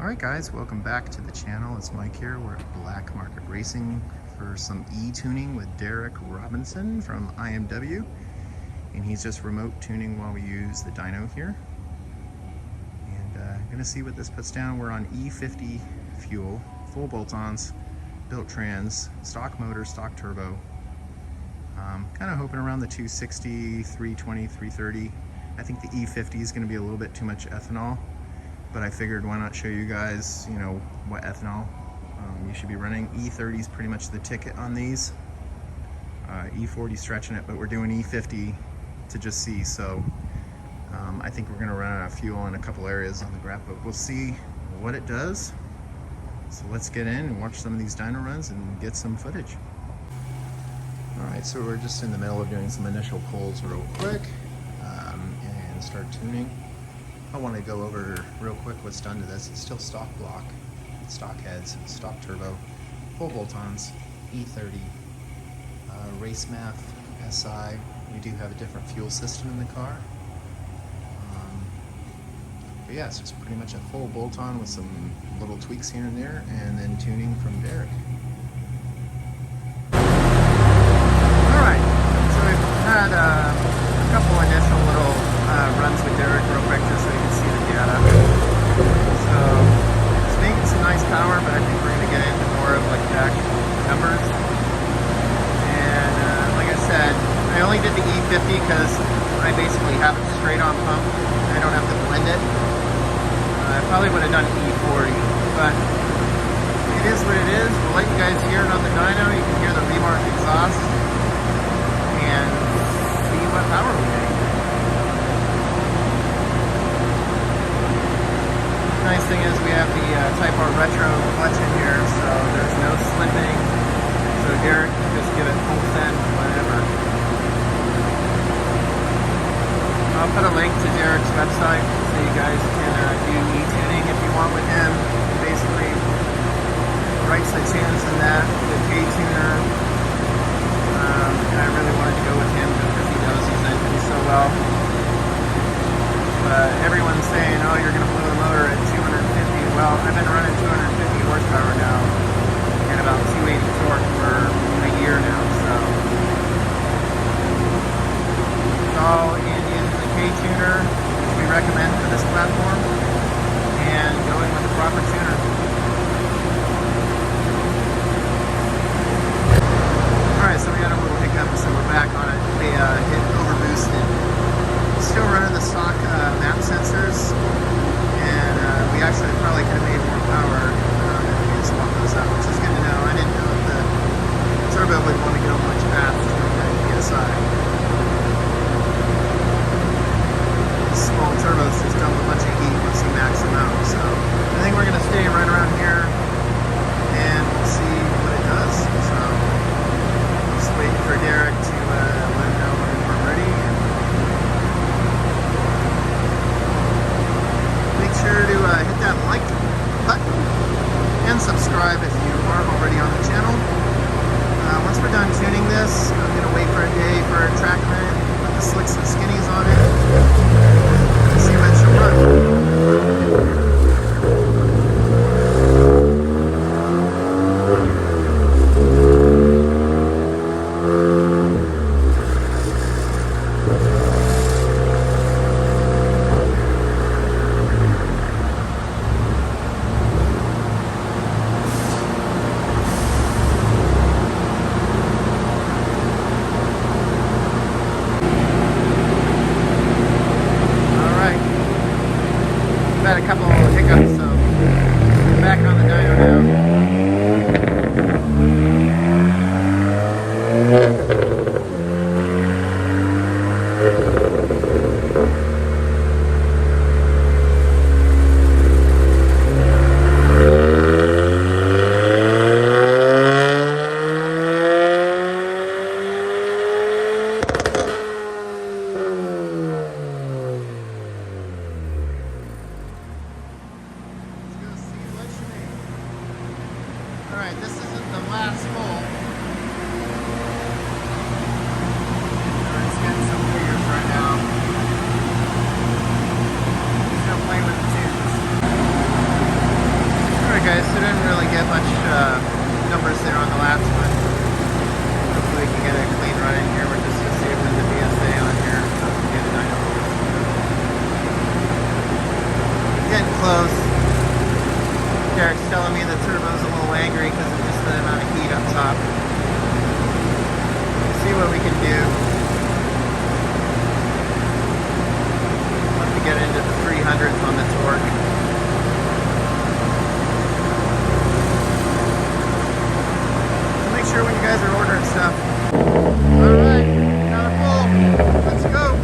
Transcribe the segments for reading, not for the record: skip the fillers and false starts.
Alright guys, welcome back to the channel. It's Mike here. We're at Black Market Racing for some e-tuning with Derek Robinson from IMW. And he's just remote tuning while we use the dyno here. And gonna see what this puts down. We're on E50 fuel, full bolt-ons, built trans, stock motor, stock turbo. Kind of hoping around the 260, 320, 330. I think the E50 is gonna be a little bit too much ethanol. But I figured why not show you guys, you know, what ethanol you should be running. E30 is pretty much the ticket on these. E40 stretching it, but we're doing E50 to just see. So I think we're gonna run out of fuel in a couple areas on the graph, but we'll see what it does. So let's get in and watch some of these dyno runs and get some footage. All right, so we're just in the middle of doing some initial pulls real quick and start tuning. I want to go over real quick what's done to this. It's still stock block, stock heads, stock turbo, full bolt-ons, E30, race math, SI. We do have a different fuel system in the car. But yeah, it's just pretty much a full bolt-on with some little tweaks here and there, and then tuning from Derek. Alright, so we've had a couple initial little runs with Derek real quick just so you can see the data. So it's making some nice power, but I think we're going to get into more of like back numbers. And like I said, I only did the E50 because I basically have it straight on pump. I don't have to blend it. I probably would have done E40, but it is what it is. We'll let you guys hear it on the dyno. You can hear the Remark exhaust and see what power we make. The nice thing is we have the Type R retro clutch in here, so there's no slipping. So Derek can just give it full send whenever. I'll put a link to Derek's website so you guys can do e-tuning if you want with him. He basically writes the tunes in that, the Ktuner. And I really wanted to go with him because he knows his engine so well. Everyone's saying, oh, you're going to blow the motor at 250. Well, I've been running 250 horsepower now and about 280 torque for a year now, so it's all in using the Ktuner, which we recommend for this platform, and going with the proper tuner. Alright, so we got a little hiccup, so we're back on it. We hit overboosted. Still running the stock map sensors, and we actually probably could have made more power if we just swapped those out, which is good to know. I didn't know if the turbo would want to go much past 29 PSI. These small turbos just dump a bunch of heat once you max them out, so I think we're going to stay right around here and we'll see what it does. So just waiting for Derek to let him know when we're ready. Sure to hit that like button and subscribe if you aren't already on the channel. Once we're done tuning this, I'm going to wait for a day for a track minute, put the slicks and skinnies on it, and see what it should run. Had a couple of hiccups, so we're back on the dyno now. Alright, this isn't the last hole. It's getting some figures right now. Still playing with the tunes. get much numbers there on the last one. Hopefully we can get a clean run in here. We're just going to see if there's a BSA on here. So we can get a dyno. Getting close. Derek's telling me the turbo's a little angry because of just the amount of heat up top. We'll see what we can do. Love to get into the 300s on the torque. So make sure when you guys are ordering stuff. Alright, got it full. Let's go.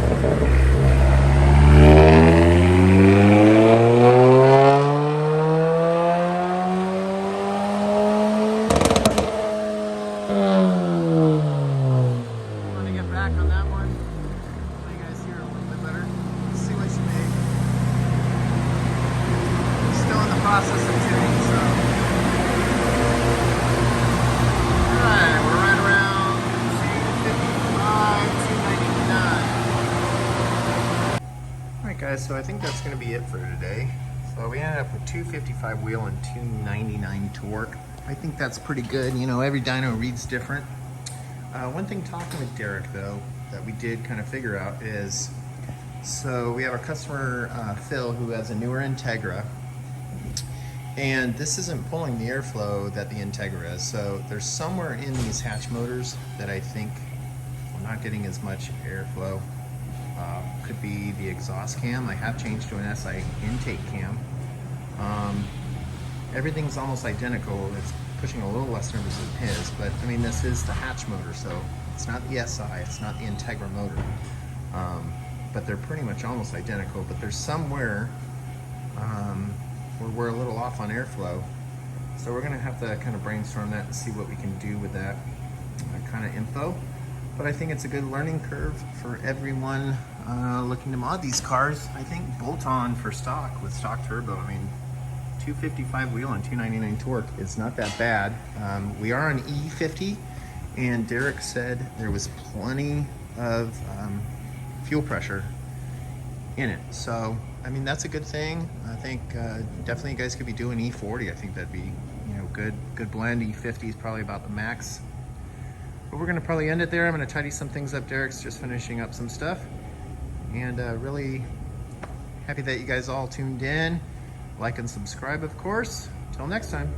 Process of tuning, so alright, we're right around 255, 299. Alright guys, so I think that's going to be it for today. So we ended up with 255 wheel and 299 torque. I think that's pretty good. You know, every dyno reads different. One thing talking with Derek though that we did kind of figure out is, so we have our customer Phil, who has a newer Integra. And this isn't pulling the airflow that the Integra is. So there's somewhere in these hatch motors that I think we're not getting as much airflow. Could be the exhaust cam. I have changed to an SI intake cam. Everything's almost identical. It's pushing a little less numbers than his, but I mean, this is the hatch motor, so it's not the SI, it's not the Integra motor. But they're pretty much almost identical, but there's somewhere where we're a little off on airflow. So we're gonna have to kind of brainstorm that and see what we can do with that kind of info. But I think it's a good learning curve for everyone looking to mod these cars. I think bolt on for stock with stock turbo, I mean, 255 wheel and 299 torque is not that bad. We are on E50, and Derek said there was plenty of fuel pressure in it. So I mean, that's a good thing. I think definitely you guys could be doing E40. I think that'd be, you know, good blend. E50 is probably about the max. But we're gonna probably end it there. I'm gonna tidy some things up. Derek's just finishing up some stuff. And really happy that you guys all tuned in. Like and subscribe, of course. Till next time.